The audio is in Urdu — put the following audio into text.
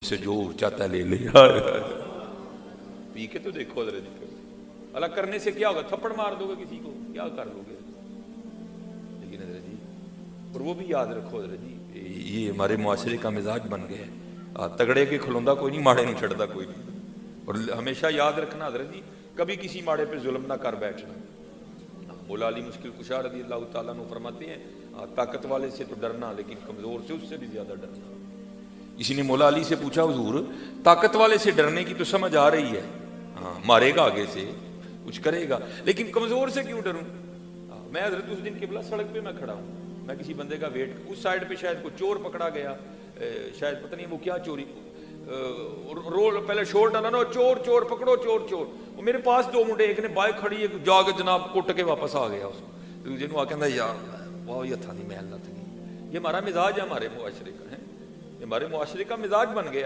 سے جو چاہتا ہے لے لے پی کے تو دیکھو حضرت الگ کرنے سے کیا ہوگا؟ تھپڑ مار دو گے کسی کو، کیا کر لو گے؟ لیکن حضرت جی، اور وہ بھی یاد رکھو حضرت جی، یہ ہمارے معاشرے کا مزاج بن گیا ہے، تگڑے کے کھلوندا کوئی نہیں، ماڑے نہیں چھڑتا کوئی نہیں۔ اور ہمیشہ یاد رکھنا حضرت جی، کبھی کسی ماڑے پہ ظلم نہ کر بیٹھنا۔ مولا علی مشکل کشا رضی اللہ تعالیٰ عنہ فرماتے ہیں، طاقت والے سے تو ڈرنا، لیکن کمزور سے اس سے بھی زیادہ ڈرنا۔ کسی نے مولا علی سے پوچھا، حضور طاقت والے سے ڈرنے کی تو سمجھ آ رہی ہے، ہاں مارے گا آگے سے، کچھ کرے گا، لیکن کمزور سے کیوں ڈروں؟ میں حضرت اس دن قبلہ سڑک پہ میں کھڑا ہوں، میں کسی بندے کا ویٹ، اس سائڈ پہ شاید کوئی چور پکڑا گیا، شاید پتہ نہیں وہ کیا چوری، رول پہلے شور ڈالا نا، چور چور پکڑو چور چور، وہ میرے پاس دو منڈے، ایک نے بائک کھڑی ہے جا کے جناب کٹ کے واپس آ گیا، اس کو دوسرے نو آ کے یار واہ یہ تھا نہیں محل تھا نہیں۔ یہ ہمارا مزاج ہے ہمارے معاشرے کا، ہے یہ ہمارے معاشرے کا مزاج بن گیا۔